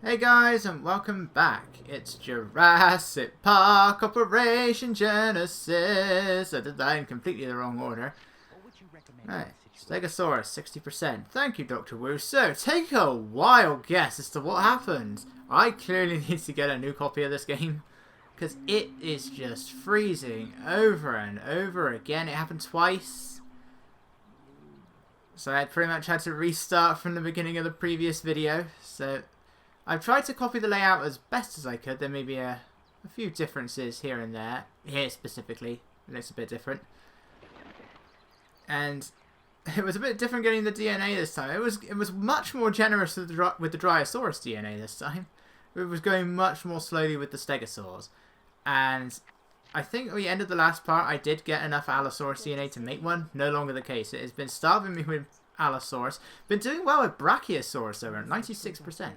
Hey guys, and welcome back. It's Jurassic Park Operation Genesis. I did that in completely the wrong order. Right, Stegosaurus, 60%. Thank you, Dr. Wu. So, take a wild guess as to what happened. I clearly need to get a new copy of this game, because it is just freezing over and over again. It happened twice. So I pretty much had to restart from the beginning of the previous video. So I've tried to copy the layout as best as I could. There may be a few differences here and there. Here specifically, it looks a bit different. And it was a bit different getting the DNA this time. It was much more generous with the Dryosaurus DNA this time. It was going much more slowly with the Stegosaurs. And I think at the end of the last part, I did get enough Allosaurus DNA to make one. No longer the case. It has been starving me with Allosaurus. Been doing well with Brachiosaurus over at 96%.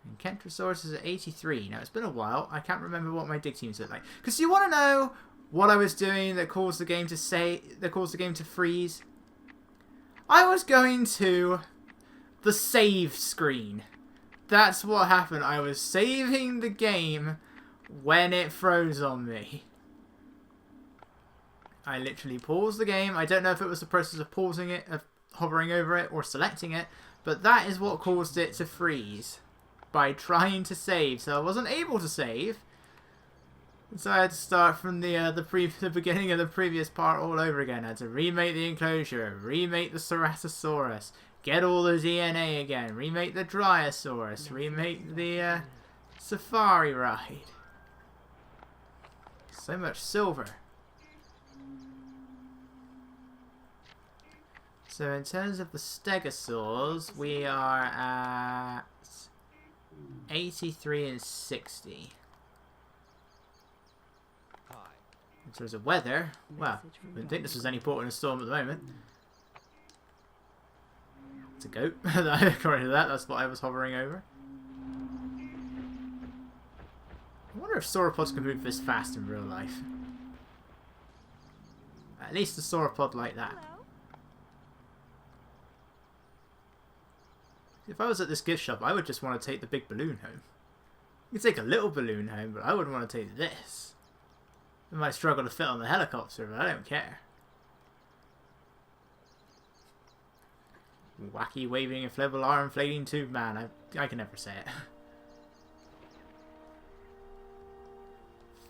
And Kentrosaurus is at 83. Now, it's been a while. I can't remember what my dig teams look like. Because you want to know what I was doing that caused the game to freeze? I was going to the save screen. That's what happened. I was saving the game when it froze on me. I literally paused the game. I don't know if it was the process of pausing it, of hovering over it, or selecting it, but that is what caused it to freeze. By trying to save. So I wasn't able to save. So I had to start from the beginning of the previous part all over again. I had to remake the enclosure, remake the Ceratosaurus, get all the DNA again, remake the Dryosaurus, remake the safari ride. So much silver. So in terms of the Stegosaurs, we are at 83 and 60. In terms of weather, well, I didn't think this was any port in a storm at the moment. It's a goat. According to that, that's what I was hovering over. I wonder if sauropods can move this fast in real life. At least a sauropod like that. If I was at this gift shop, I would just want to take the big balloon home. You can take a little balloon home, but I wouldn't want to take this. It might struggle to fit on the helicopter, but I don't care. Wacky waving inflatable arm inflating tube man. I can never say it.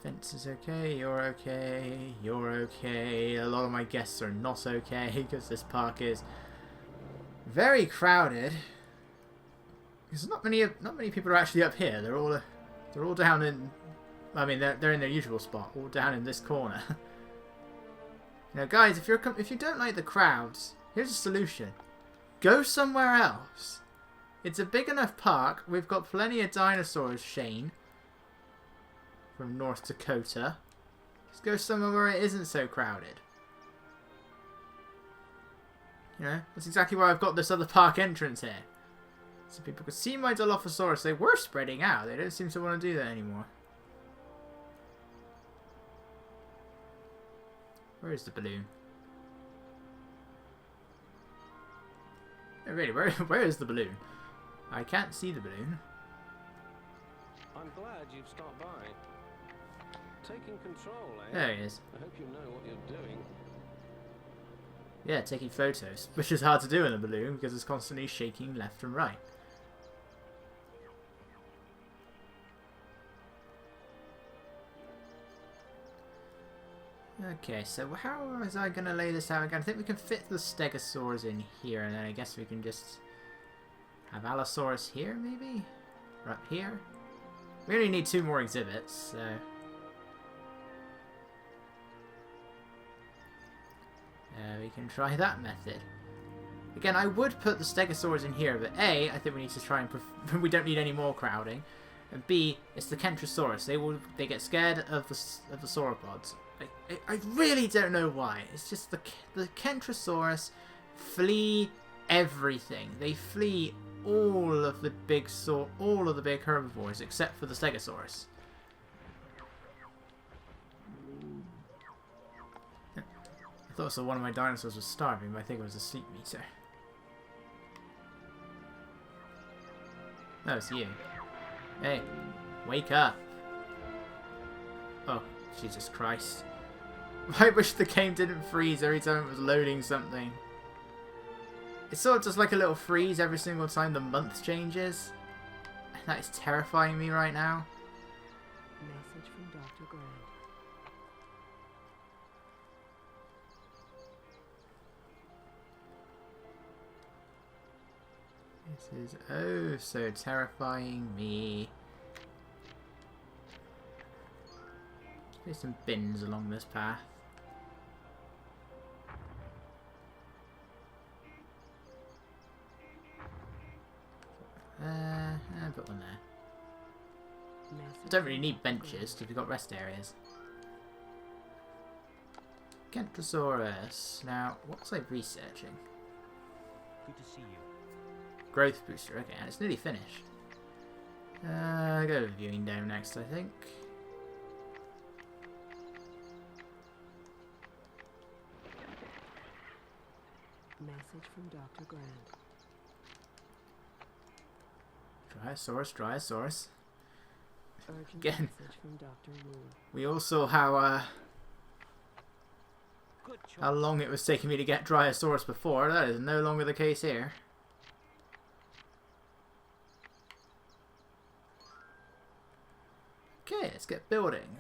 Fence is okay, you're okay, you're okay. A lot of my guests are not okay because this park is very crowded. Because not many people are actually up here. They're all down in. I mean, they're in their usual spot, all down in this corner. Now, guys, if you don't like the crowds, here's a solution: go somewhere else. It's a big enough park. We've got plenty of dinosaurs, Shane, from North Dakota. Just go somewhere where it isn't so crowded. You know, that's exactly why I've got this other park entrance here. So people could see my Dilophosaurus. They were spreading out. They don't seem to want to do that anymore. Where is the balloon? Oh, really, where is the balloon? I can't see the balloon. I'm glad you've stopped by. Taking control, eh? There he is. I hope you know what you're doing. Yeah, taking photos, which is hard to do in a balloon because it's constantly shaking left and right. Okay, so how was I going to lay this out again? I think we can fit the Stegosaurs in here, and then I guess we can just have Allosaurus here, maybe? Or up here? We only need 2 more exhibits, so... we can try that method. Again, I would put the Stegosaurs in here, but A, I think we need to try and... we don't need any more crowding. And B, it's the Kentrosaurus. They get scared of the sauropods. I really don't know why. It's just the Kentrosaurus flee everything. They flee all of the big herbivores except for the Stegosaurus. I thought so one of my dinosaurs was starving, but I think it was a sleep meter. No, it's you. Hey, wake up. Oh, Jesus Christ. I wish the game didn't freeze every time it was loading something. It's sort of just like a little freeze every single time the month changes. And that is terrifying me right now. Message from Dr. Grant. This is oh so terrifying me. There's some bins along this path. Put one there. I don't really need benches because we've got rest areas. Kentrosaurus. Now, what was I researching? Good to see you. Growth booster. Okay, and it's nearly finished. Go to viewing dome next, I think. Message from Dr. Grant. Dryosaurus. Urgent Again. message from Dr. Wu. We all saw how Good how choice. long it was taking me to get Dryosaurus before. That is no longer the case here. Okay, let's get building.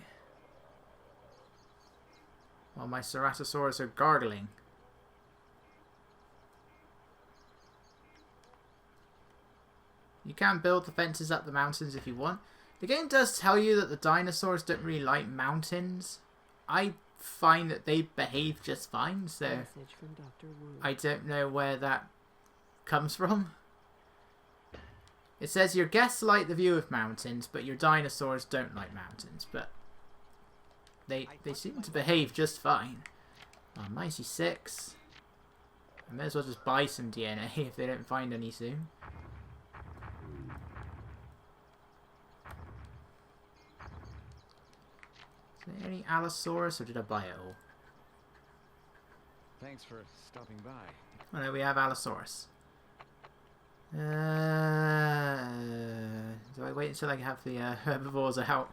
While my Ceratosaurus are gargling. You can build the fences up the mountains if you want. The game does tell you that the dinosaurs don't really like mountains. I find that they behave just fine, so Message from Dr. Wu. I don't know where that comes from. It says your guests like the view of mountains, but your dinosaurs don't like mountains, but they seem to behave just fine. Oh, 96. I may as well just buy some DNA if they don't find any soon. Is there any Allosaurus, or did I buy it all? Thanks for stopping by. Oh no, we have Allosaurus. Do I wait until I have the herbivores out?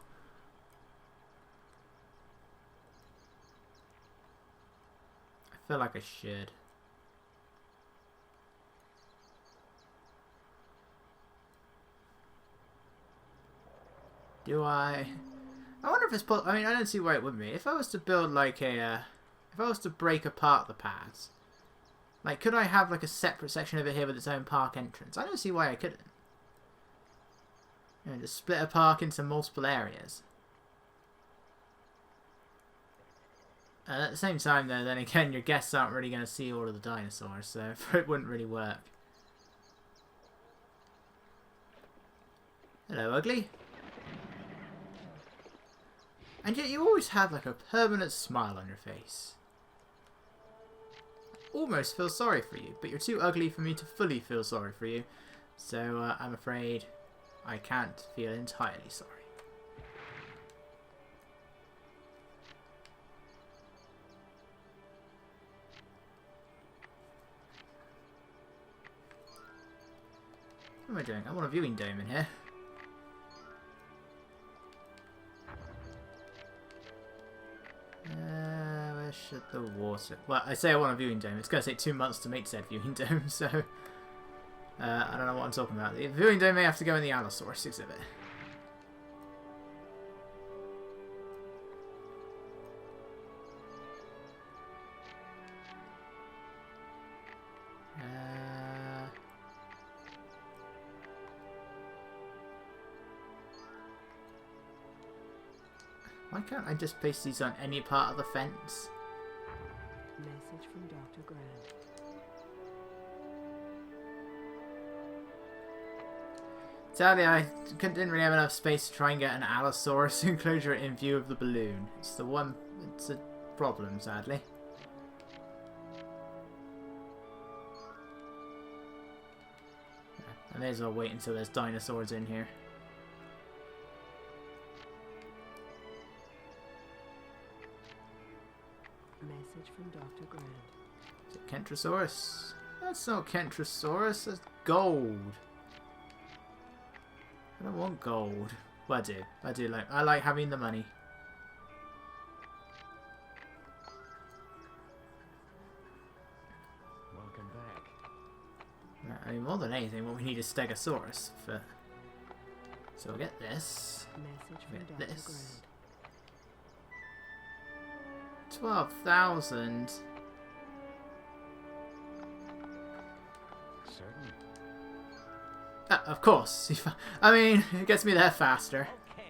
I feel like I should. Do I? I wonder if it's possible. I mean, I don't see why it wouldn't be. If I was to build like a, if I was to break apart the paths, like, could I have like a separate section over here with its own park entrance? I don't see why I couldn't. You know, just split a park into multiple areas. And at the same time, though, then again, your guests aren't really going to see all of the dinosaurs, so it wouldn't really work. Hello, ugly. And yet you always have like a permanent smile on your face. I almost feel sorry for you, but you're too ugly for me to fully feel sorry for you. So I'm afraid I can't feel entirely sorry. What am I doing? I want a viewing dome in here. Where should the water... Well, I say I want a viewing dome. It's going to take 2 months to make said viewing dome, so... I don't know what I'm talking about. The viewing dome may have to go in the Allosaurus exhibit. Why can't I just place these on any part of the fence? Message from Dr. Grant. Sadly, I didn't really have enough space to try and get an Allosaurus enclosure in view of the balloon. It's the one... It's a problem, sadly. I may as well wait until there's dinosaurs in here. Message from Dr. Grant. Is it Kentrosaurus? That's not Kentrosaurus, that's gold. I don't want gold. Well, I do like. I like having the money. Welcome back. I mean, more than anything, what we need is Stegosaurus. So we'll get this. Message from Get Dr. this. Grant. 12,000. Certain. Of course. I mean, it gets me there faster. Okay.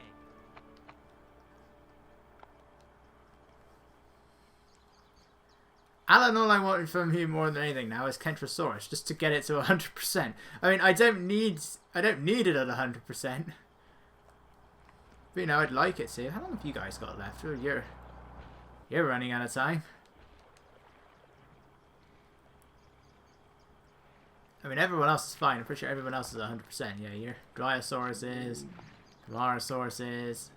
Alan, all I wanted from you more than anything now is Kentrosaurus, just to get it to 100%. I mean, I don't need it at 100%. But you know, I'd like it to. How long have you guys got left? Oh, you're running out of time. I mean, everyone else is fine. I'm pretty sure everyone else is 100%. Yeah, your Dryosaurus is, Camarasaurus is.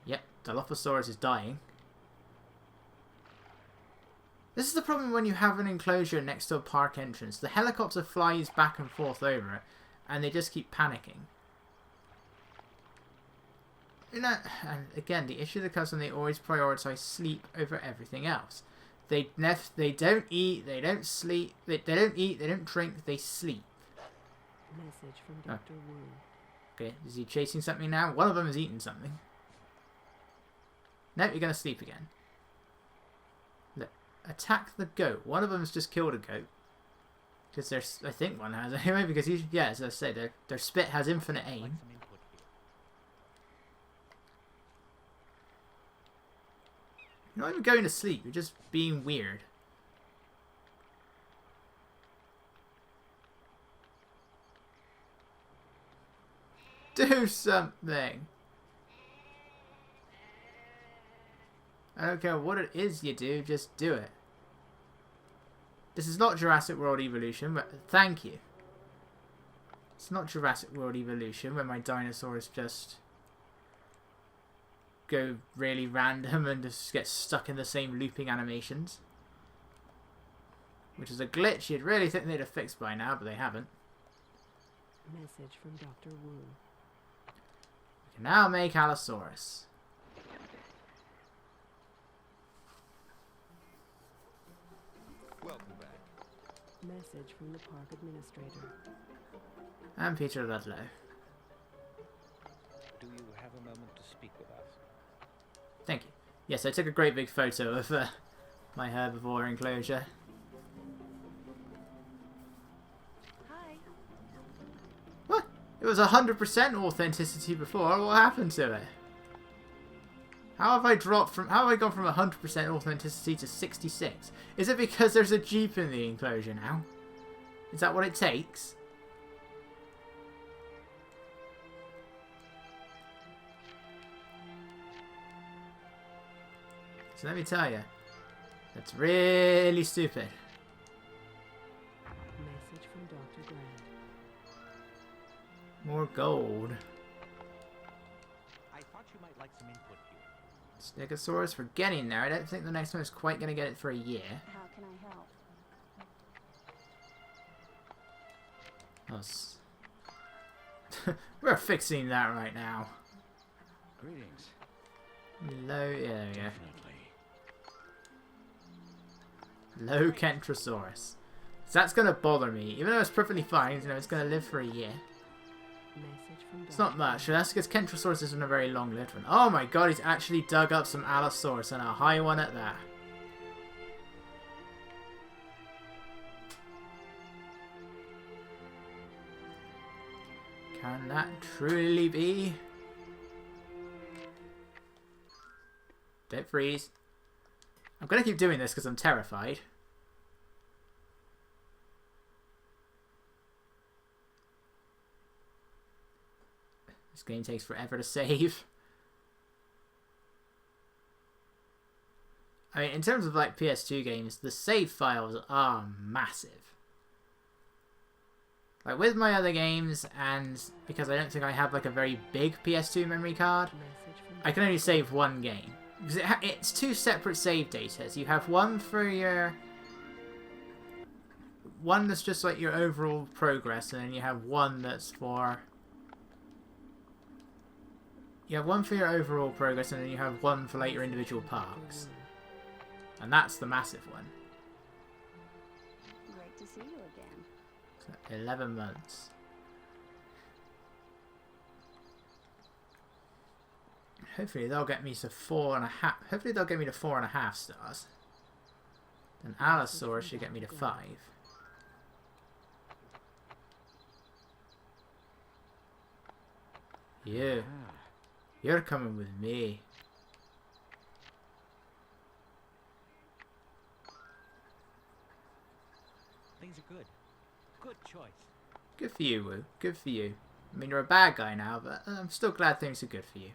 Yep, Dilophosaurus is dying. This is the problem when you have an enclosure next to a park entrance. The helicopter flies back and forth over it, and they just keep panicking. You know, and again, the issue that comes when they always prioritize sleep over everything else. They don't eat, they don't sleep, they don't eat, they don't drink, they sleep. Message from Dr. Wu. Okay, is he chasing something now? One of them is eating something. No, you're going to sleep again. Look, attack the goat. One of them has just killed a goat. Because there's, I think one has anyway, because he's, yeah, as I say, their spit has infinite Like aim. some input here. You're not even going to sleep, you're just being weird. Do something. I don't care what it is you do, just do it. This is not Jurassic World Evolution, but thank you. It's not Jurassic World Evolution where my dinosaurs just go really random and just get stuck in the same looping animations. Which is a glitch you'd really think they'd have fixed by now, but they haven't. Message from Dr. Wu. We can now make Allosaurus. Welcome back. Message from the park administrator. And Peter Ludlow. Do you have a moment to speak with us? Thank you. Yes, I took a great big photo of my herbivore enclosure. Hi. What? It was 100% authenticity before. What happened to it? How have I gone from 100% authenticity to 66? Is it because there's a Jeep in the enclosure now? Is that what it takes? So let me tell you, that's really stupid. Message from Dr. Grant. More gold. I thought you might like some input here. Stegosaurus, we're getting there. I don't think the next one is quite going to get it for a year. How can I help? Us. We're fixing that right now. Greetings. Low, yeah, there we go. Definitely. Low Kentrosaurus. So that's going to bother me. Even though it's perfectly fine, you know, it's going to live for a year. Message from It's not much. That's because Kentrosaurus isn't a very long-lived one. Oh my god, he's actually dug up some Allosaurus, and a high one at that. Can that truly be? Don't freeze. I'm going to keep doing this because I'm terrified. This game takes forever to save. I mean, in terms of like PS2 games, the save files are massive. Like with my other games, and because I don't think I have like a very big PS2 memory card, Message from I can only save one game. Because it's two separate save datas. You have one for your one that's just like your overall progress, and then you have one that's for... You have one for your overall progress, and then you have one for like your individual parks. And that's the massive one. Great to see you again. So 11 months. Hopefully they'll get me to 4.5. Hopefully they'll get me to 4.5 stars. And Allosaurus should get me to 5. You. You're coming with me. Things are good. Good choice. Good for you, Wu. Good for you. I mean, you're a bad guy now, but I'm still glad things are good for you.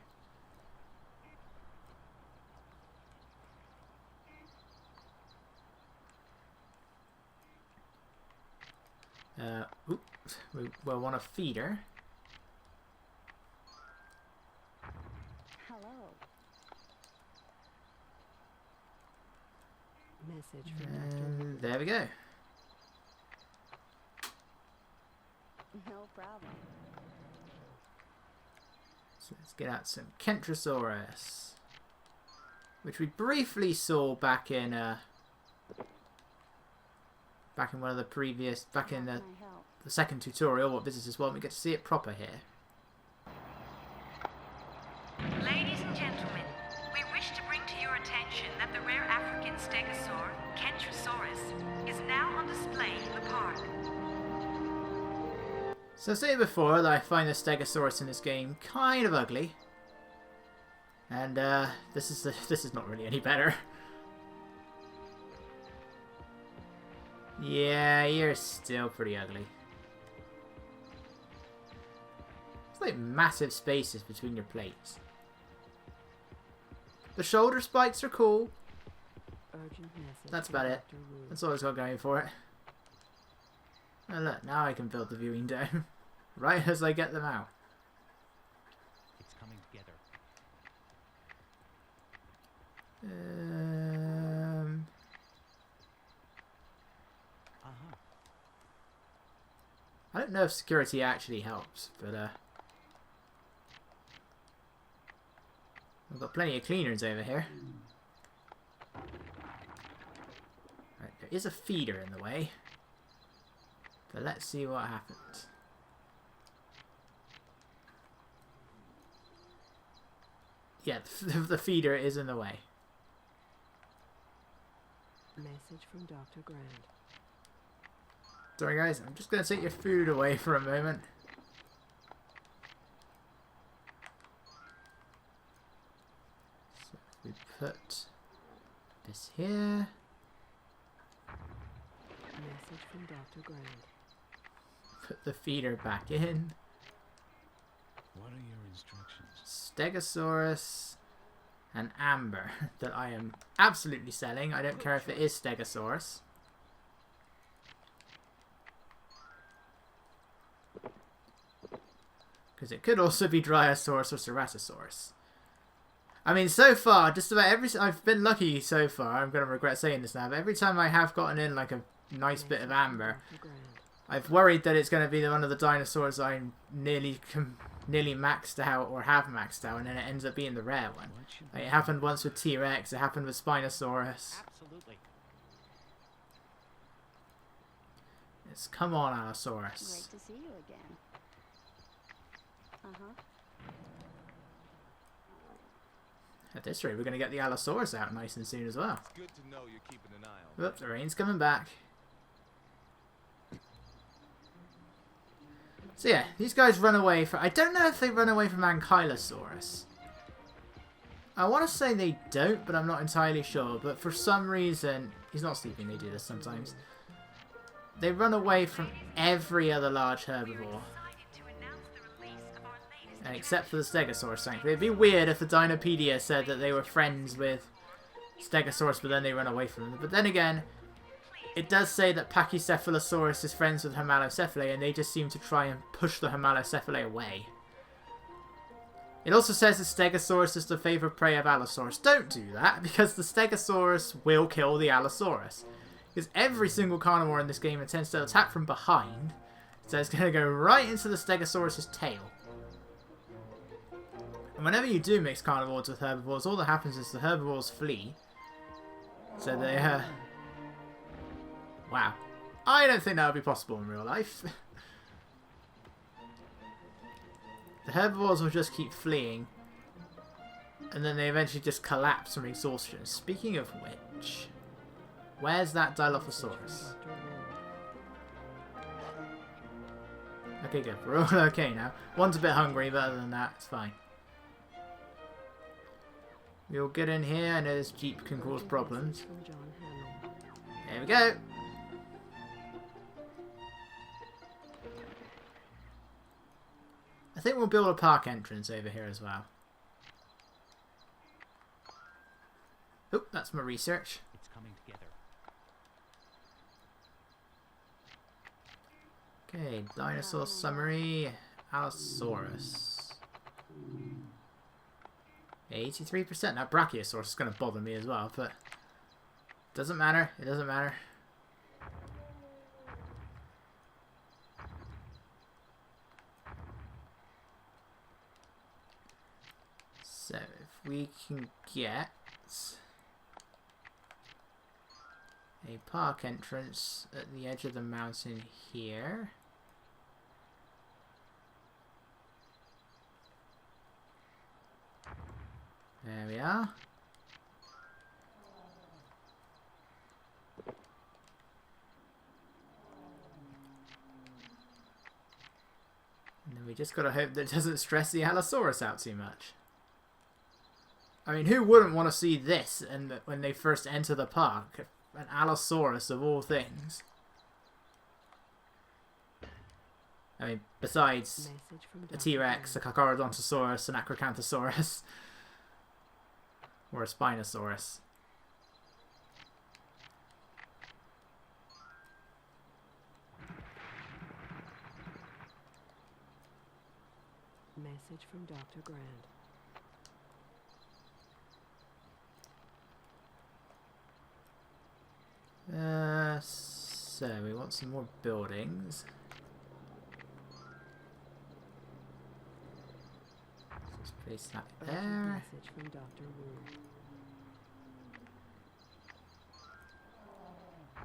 Oops. We'll want a feeder. Hello. Message from Dr. And there we go. No problem. So let's get out some Kentrosaurus, which we briefly saw back in one of the previous, back in How the can I help? second tutorial, what visitors want. We get to see it proper here. Ladies and gentlemen, we wish to bring to your attention that the rare African stegosaur, Kentrosaurus, is now on display in the park. So I said before that I find the Stegosaurus in this game kind of ugly, and this is not really any better. Yeah, you're still pretty ugly. It's like massive spaces between your plates. The shoulder spikes are cool. Urgent message That's from about it. Dr. Wu. That's all I've got going for it. Oh look, now I can build the viewing dome. Right as I get them out. It's coming together. I don't know if security actually helps, but we've got plenty of cleaners over here. Right, there is a feeder in the way. But let's see what happens. Yeah, the feeder is in the way. Message from Dr. Grant. Sorry guys, I'm just going to take your food away for a moment. So we put this here. Message from Dr. Grant. Put the feeder back in. What are your instructions? Stegosaurus and Amber that I am absolutely selling. I don't care if it is Stegosaurus. Because it could also be Dryosaurus or Ceratosaurus. I mean, so far, just about I've been lucky so far. I'm going to regret saying this now, but every time I have gotten in like a nice bit of amber, Dr. Grant. I've worried that it's going to be one of the dinosaurs I'm nearly maxed out or have maxed out, and then it ends up being the rare one. Like, it happened once with T-Rex, it happened with Spinosaurus. Absolutely. It's come on, Great Allosaurus. to see you again. At this rate, we're going to get the Allosaurus out nice and soon as well. It's good to know you're keeping an eye on Oops, the rain's coming back. So yeah, these guys run away from... I don't know if they run away from Ankylosaurus. I want to say they don't, but I'm not entirely sure. But for some reason... He's not sleeping, they do this sometimes. They run away from every other large herbivore. Except for the Stegosaurus, thankfully. It'd be weird if the Dinopedia said that they were friends with Stegosaurus, but then they run away from them. But then again, it does say that Pachycephalosaurus is friends with Homalocephalae, and they just seem to try and push the Homalocephalae away. It also says that Stegosaurus is the favourite prey of Allosaurus. Don't do that, because the Stegosaurus will kill the Allosaurus. Because every single carnivore in this game intends to attack from behind. So it's going to go right into the Stegosaurus' tail. And whenever you do mix carnivores with herbivores, all that happens is the herbivores flee. So they, wow. I don't think that would be possible in real life. The herbivores will just keep fleeing. And then they eventually just collapse from exhaustion. Speaking of which, where's that Dilophosaurus? Okay, good. We're all okay now. One's a bit hungry, but other than that, it's fine. We'll get in here. I know this Jeep can cause problems. There we go. I think we'll build a park entrance over here as well. Oh, that's my research. It's coming together. Okay, dinosaur summary. Allosaurus. 83%. That Brachiosaurus is going to bother me as well, but doesn't matter. It doesn't matter. So, if we can get a park entrance at the edge of the mountain here. There we are. And then we just gotta hope that it doesn't stress the Allosaurus out too much. I mean, who wouldn't want to see this and when they first enter the park? An Allosaurus of all things. I mean, besides a T-Rex, a Carcharodontosaurus, an Acrocanthosaurus, or a Spinosaurus. Message from Dr. Grant. So we want some more buildings. Let's place that Urgent there. message from Dr. Wu.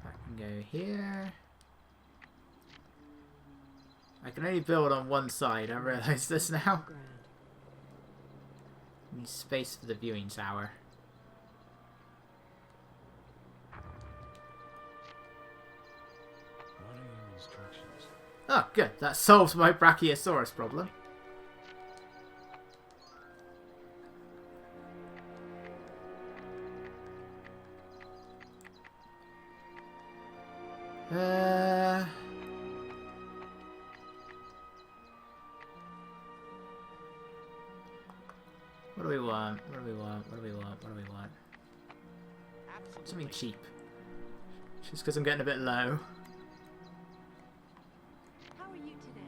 That can go here. I can only build on one side, I realise this now. Grant. Need space for the viewing tower. What are your instructions? Oh, good. That solves my Brachiosaurus problem. What do we want? What do we want? What do we want? What do we want? Something cheap. Just because I'm getting a bit low. How are you today?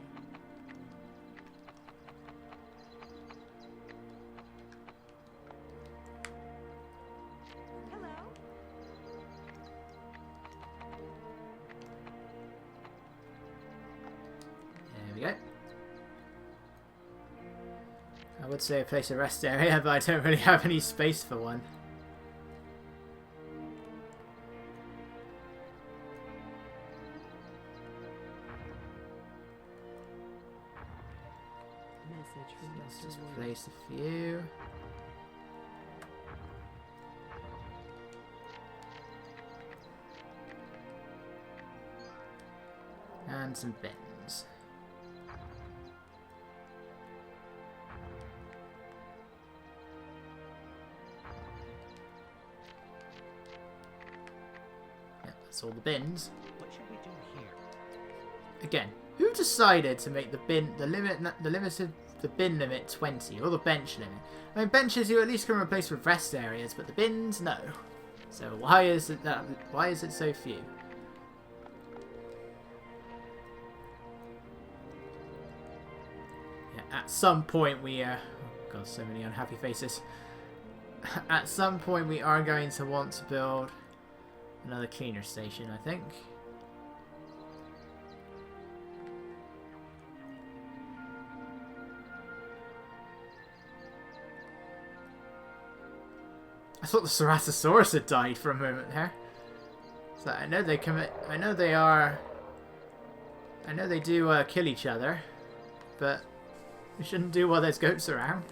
Hello? There we go. I would say a place a rest area, but I don't really have any space for one. Message from Let's Dr. just Wu. place a few. And some bins. Yep, that's all the bins. What should we do here? Again, who decided to make the bin the bin limit 20 or the bench limit? I mean, benches you at least can replace with rest areas, but the bins no. So why is it that? Why is it so few? Yeah, at some point we oh god, so many unhappy faces. At some point we are going to want to build Another cleaner station, I think. I thought the Ceratosaurus had died for a moment there. So I know they commit. I know they are. I know they do kill each other, but we shouldn't do while there's goats around.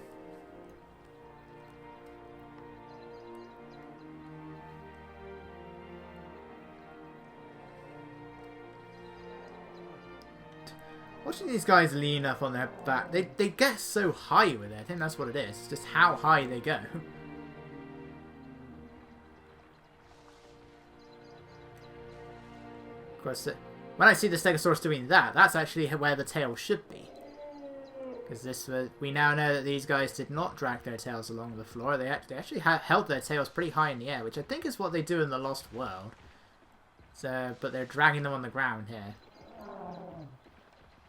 Watching these guys lean up on their back, they get so high with it. I think that's what it is. It's just how high they go. Of course, when I see the Stegosaurus doing that, that's actually where the tail should be. Because we now know that these guys did not drag their tails along the floor. They actually held their tails pretty high in the air, which I think is what they do in the Lost World. So, but they're dragging them on the ground here.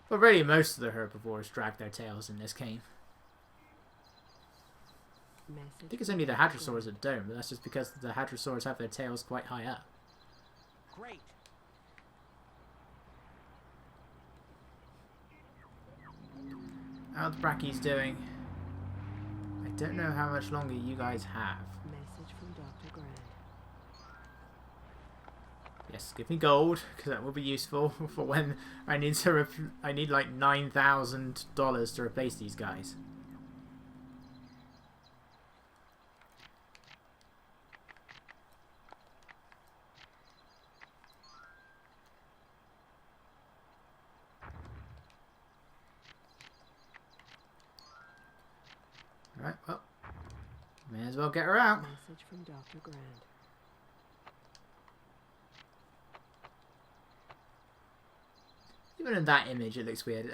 But really, most of the herbivores drag their tails in this game. I think it's only the Hadrosaurs that don't, but that's just because the Hadrosaurs have their tails quite high up. Great. How the Brachy's doing? I don't know how much longer you guys have. Message from Dr. Grant. Yes, give me gold, because that will be useful for when I need to. I need like $9,000 to replace these guys. Right, well, may as well get her out. Message from Dr. Grant. Even in that image, it looks weird.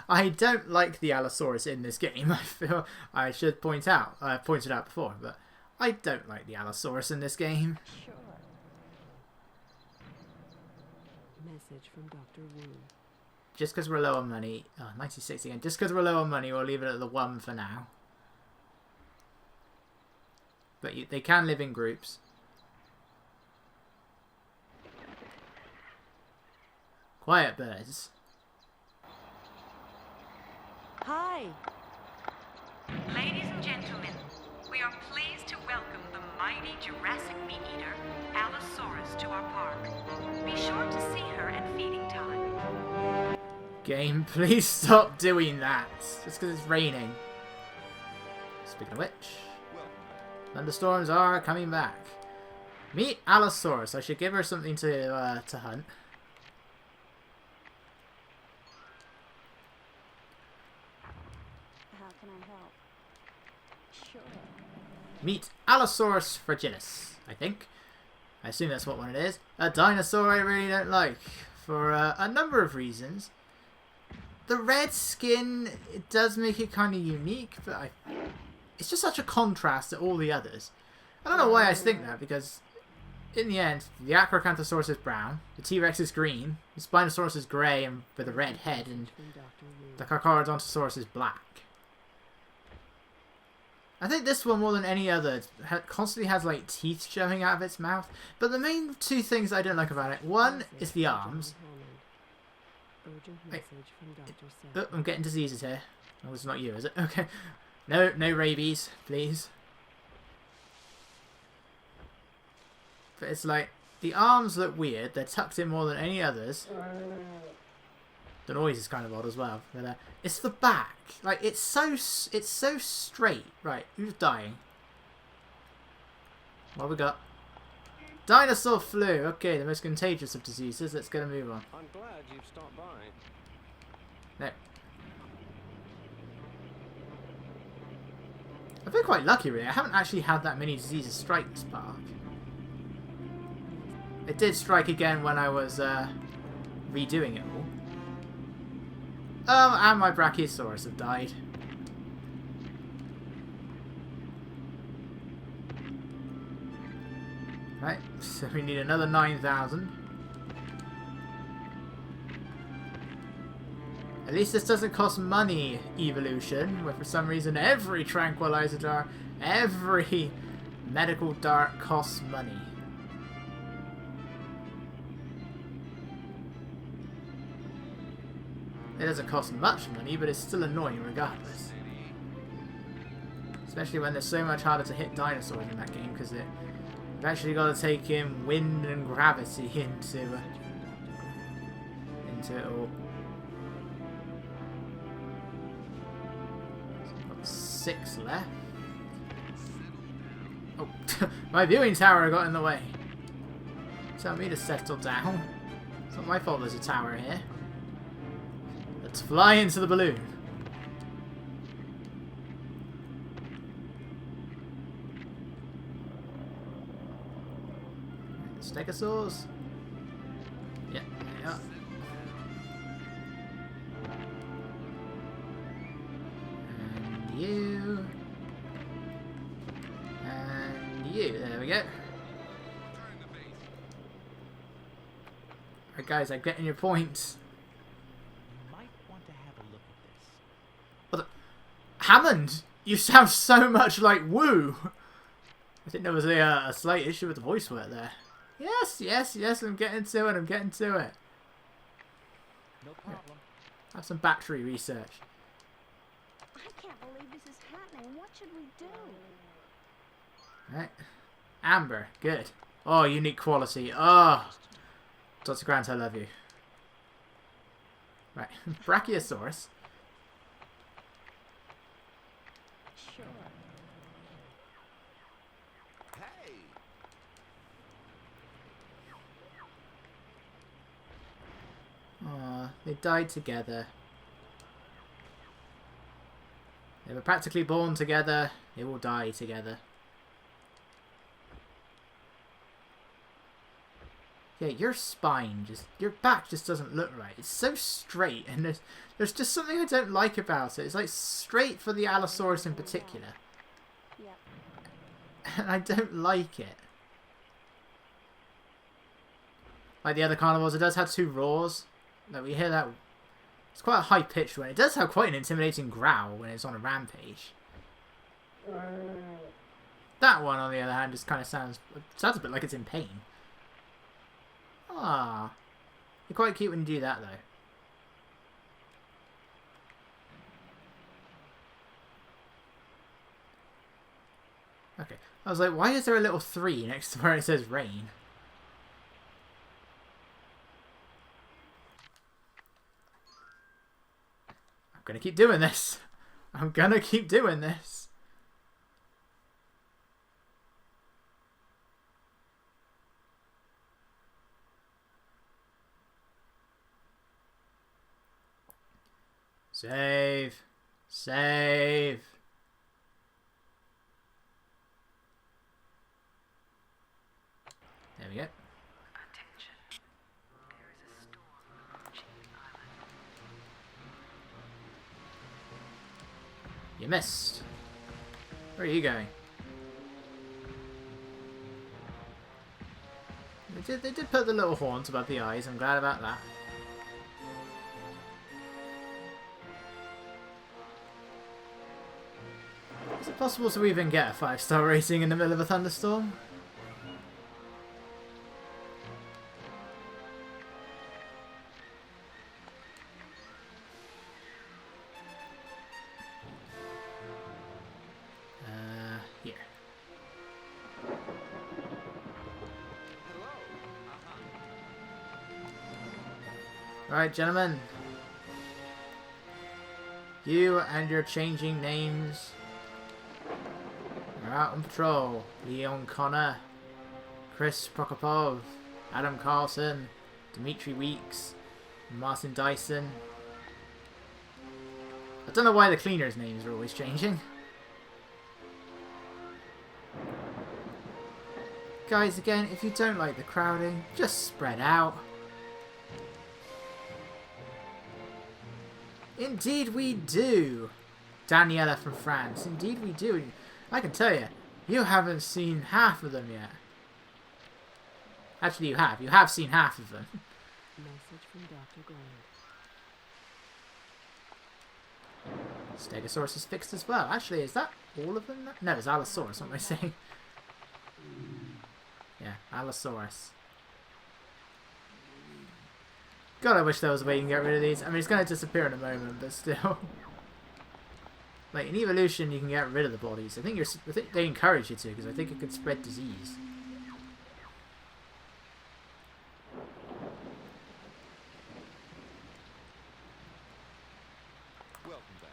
I don't like the Allosaurus in this game. I feel I should point out. I pointed out before, but I don't like the Allosaurus in this game. Sure. Message from Dr. Wu. Just because we're low on money. Oh, 96 again. Just because we're low on money, we'll leave it at the 1 for now. But they can live in groups. Quiet birds. Hi. Ladies and gentlemen, we are pleased to welcome the mighty Jurassic meat eater, Allosaurus, to our park. Be sure to see her at feeding time. Game, please stop doing that. Just because it's raining. Speaking of which, thunderstorms are coming back. Meet Allosaurus. I should give her something to hunt. How can I help? Sure. Meet Allosaurus fragilis, I think. I assume that's what one it is. A dinosaur I really don't like, for a number of reasons. The red skin, it does make it kind of unique, but it's just such a contrast to all the others. I don't know why I think that, because in the end, the Acrocanthosaurus is brown, the T-Rex is green, the Spinosaurus is grey and with a red head, and From Dr. Wu. the Carcharodontosaurus is black. I think this one, more than any other, constantly has like teeth showing out of its mouth. But the main two things I don't like about it, one is the arms. Urgent Wait. message from Dr. Oh, Seth. I'm getting diseases here. Oh, it's not you, is it? Okay. No rabies, please. But it's like, the arms look weird. They're tucked in more than any others. The noise is kind of odd as well. But it's the back. Like, it's so straight. Right, who's dying? What have we got? Dinosaur flu. Okay, the most contagious of diseases. Let's get a move on. I'm glad you've stopped by. No. I've been quite lucky, really. I haven't actually had that many diseases strike this park. It did strike again when I was redoing it all. And my Brachiosaurus have died. Right, so we need another 9,000. At least this doesn't cost money, Evolution, where for some reason every tranquilizer dart, every medical dart costs money. It doesn't cost much money, but it's still annoying regardless. Especially when they're so much harder to hit dinosaurs in that game, because you've actually got to take in wind and gravity into it all. So I've got 6 left. Oh, my viewing tower got in the way. Tell me to settle down. It's not my fault there's a tower here. Let's fly into the balloon. Stegosaurus? Yeah, there they are. And you. And you. There we go. Alright guys, I'm getting your point. You might want to have a look at this. What the? Hammond! You sound so much like Woo! I think there was a slight issue with the voice work there. Yes, yes, yes, I'm getting to it, I'm getting to it. No problem. Have some battery research. I can't believe this is happening. What should we do? Right. Amber, good. Oh, unique quality. Oh! Dr. Grant, I love you. Right. Brachiosaurus. Sure. Hey! Aw, they died together. They were practically born together. They will die together. Yeah, your spine your back just doesn't look right. It's so straight, and there's just something I don't like about it. It's like straight for the Allosaurus in particular, Yep. and I don't like it. Like the other carnivores, it does have 2 roars. Like we hear that. It's quite a high pitched one. It does have quite an intimidating growl when it's on a rampage. That one, on the other hand, just kind of sounds a bit like it's in pain. Ah, you're quite cute when you do that, though. Okay, I was like, why is there a little 3 next to where it says rain? I'm gonna keep doing this. I'm gonna keep doing this. Save. Save. There we go. Attention. There is a storm approaching the island. You missed. Where are you going? They did put the little horns above the eyes. I'm glad about that. Is it possible to even get a 5-star rating in the middle of a thunderstorm? Here. Alright, gentlemen. You and your changing names are out on patrol. Leon Connor, Chris Prokopov, Adam Carlson, Dimitri Weeks, Martin Dyson. I don't know why the cleaners' names are always changing. Guys, again, if you don't like the crowding, just spread out. Indeed we do. Daniela from France. Indeed we do. I can tell you, you haven't seen half of them yet. Actually, you have. You have seen half of them. Message from Dr. Grant. Stegosaurus is fixed as well. Actually, is that all of them? No, it's Allosaurus, what am I saying? Yeah, Allosaurus. God, I wish there was a way you can get rid of these. I mean, it's going to disappear in a moment, but still. Like, in evolution, you can get rid of the bodies. I think they encourage you to, because I think it could spread disease. Welcome back.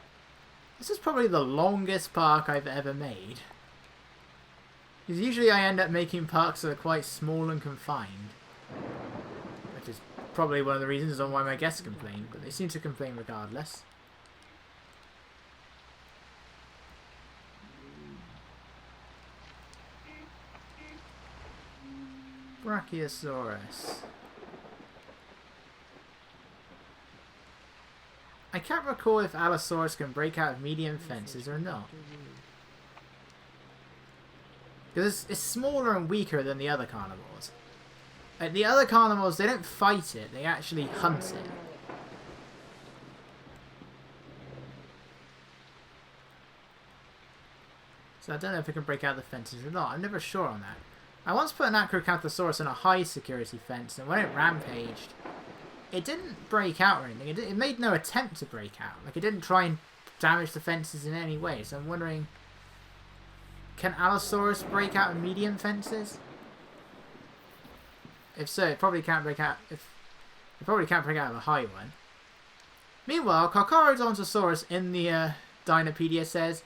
This is probably the longest park I've ever made. Because usually I end up making parks that are quite small and confined. Which is probably one of the reasons on why my guests complain, but they seem to complain regardless. Brachiosaurus. I can't recall if Allosaurus can break out of medium fences or not. Because it's smaller and weaker than the other carnivores. Like, the other carnivores, they don't fight it, they actually hunt it. So I don't know if it can break out the fences or not. I'm never sure on that. I once put an Kentrosaurus in a high security fence, and when it rampaged, it didn't break out or anything. It made no attempt to break out. Like, it didn't try and damage the fences in any way. So I'm wondering, can Allosaurus break out of medium fences? If so, it probably can't break out. It probably can't break out of a high one. Meanwhile, Carcharodontosaurus in the Dinopedia says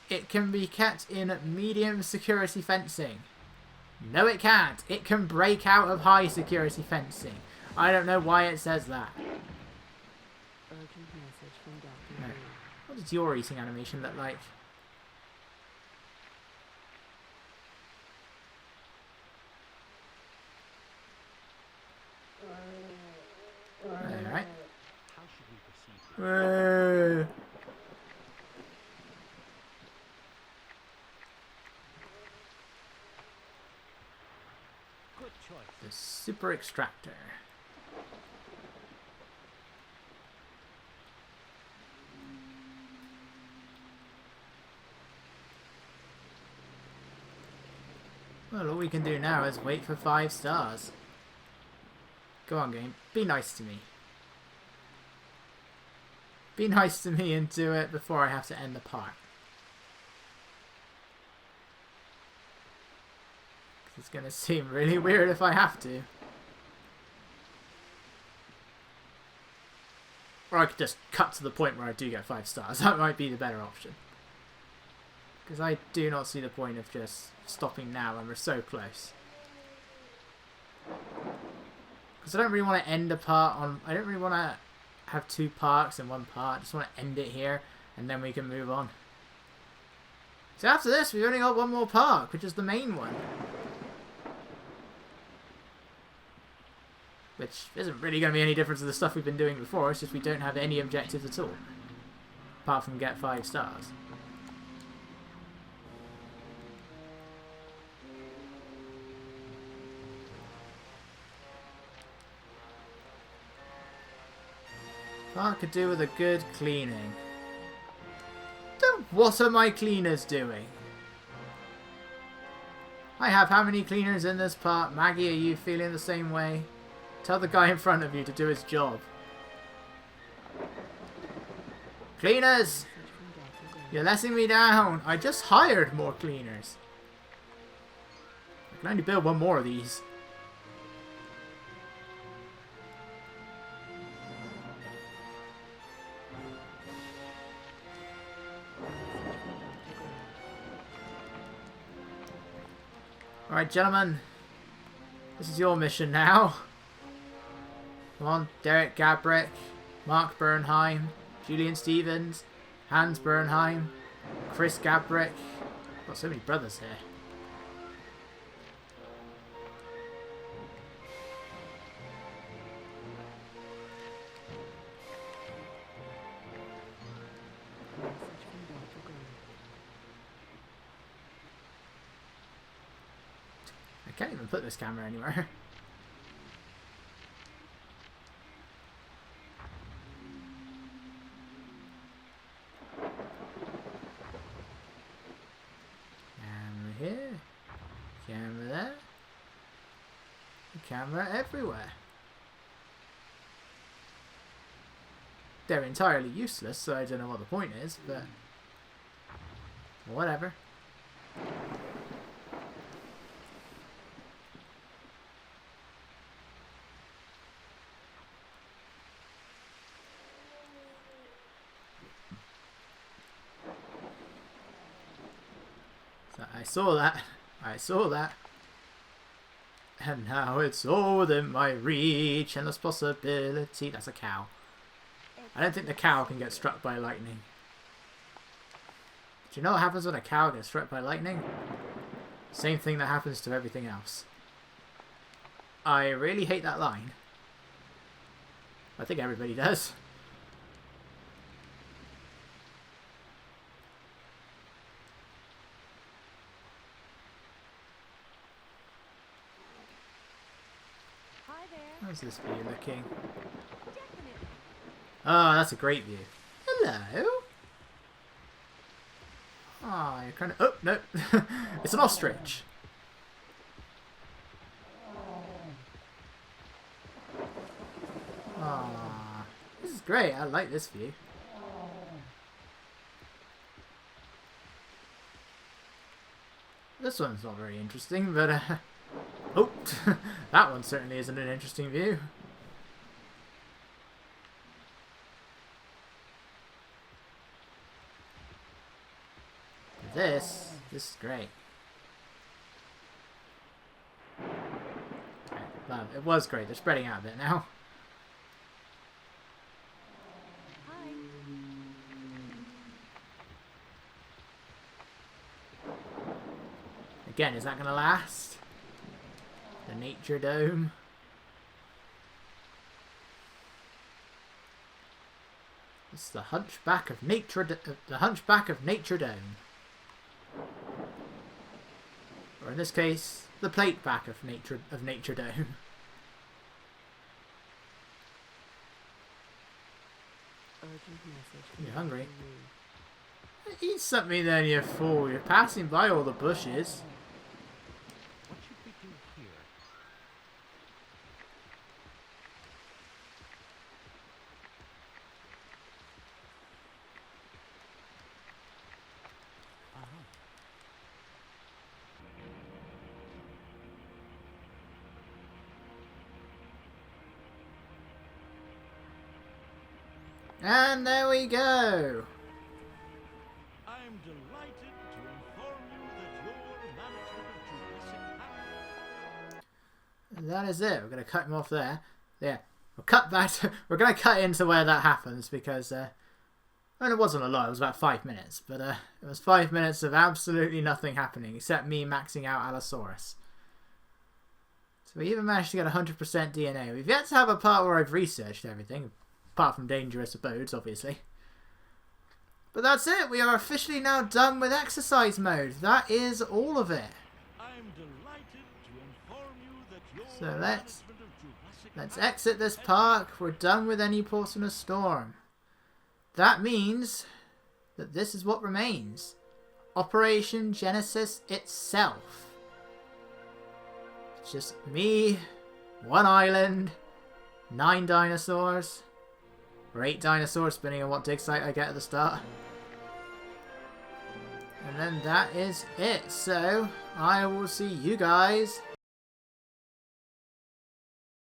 it can be kept in medium security fencing. No, it can't. It can break out of high security fencing. I don't know why it says that. Urgent message from Dr. No. Wu. What does your eating animation look like? Alright. How should we proceed? Good choice. The super extractor. Well, all we can do now is wait for 5 stars. Go on, game. Be nice to me. Be nice to me and do it before I have to end the part. It's gonna seem really weird if I have to. Or I could just cut to the point where I do get 5 stars. That might be the better option. Because I do not see the point of just stopping now when we're so close. Because I don't really want to end a part on... I don't really want to have 2 parks in 1 part. I just want to end it here and then we can move on. So after this, we've only got 1 more park, which is the main one. Which isn't really going to be any different to the stuff we've been doing before. It's just we don't have any objectives at all. Apart from get 5 stars. Park could do with a good cleaning. What are my cleaners doing? I have how many cleaners in this part? Maggie, are you feeling the same way? Tell the guy in front of you to do his job. Cleaners! Message from Dr. Wu. You're letting me down. I just hired more cleaners. I can only build 1 more of these. Alright, gentlemen. This is your mission now. Come on, Derek Gabrick, Mark Bernheim, Julian Stevens, Hans Bernheim, Chris Gabrick. Got so many brothers here. Message from Dr. Wu. I can't even put this camera anywhere. Camera here. Camera there. Camera everywhere. they're entirely useless, so I don't know what the point is, but whatever. So I saw that. I saw that. And now it's all within my reach. Endless possibility. That's a cow. I don't think the cow can get struck by lightning. Do you know what happens when a cow gets struck by lightning? Same thing that happens to everything else. I really hate that line. I think everybody does. Hi there. How's this view looking? Definitely. Oh, that's a great view. Hello? Oh, you're kind of... Oh, no. It's an ostrich. Ah, this is great. I like this view. This one's not very interesting, but... Oh, that one certainly isn't an interesting view. This is great. Okay, well, it was great. They're spreading out a bit now. Hi. Again, is that going to last? The Nature Dome. It's the Hunchback of Nature. The Hunchback of Nature Dome. Or in this case, the Plate Back of Nature Dome. Urgent message from You're hungry? Dr. Wu. Eat something then, you fool. You're passing by all the bushes. What should we do here? Uh-huh. And there we go. I'm delighted to inform you that your management of Jurassic Park... And that is it. We're going to cut him off there. Yeah. We'll cut back to, we're going to cut into where that happens because, I mean, it wasn't a lot. It was about 5 minutes. But it was 5 minutes of absolutely nothing happening except me maxing out Allosaurus. So we even managed to get 100% DNA. We've yet to have a part where I've researched everything. Apart from dangerous abodes, obviously. But that's it. We are officially now done with exercise mode. That is all of it. I'm delighted to inform you that your So management of Jurassic let's Park... exit this park. We're done with any portion of storm. That means that this is what remains. Operation Genesis itself. It's just me, one island, 9 dinosaurs. Or 8 dinosaurs, depending on what dig site I get at the start. And then that is it. So, I will see you guys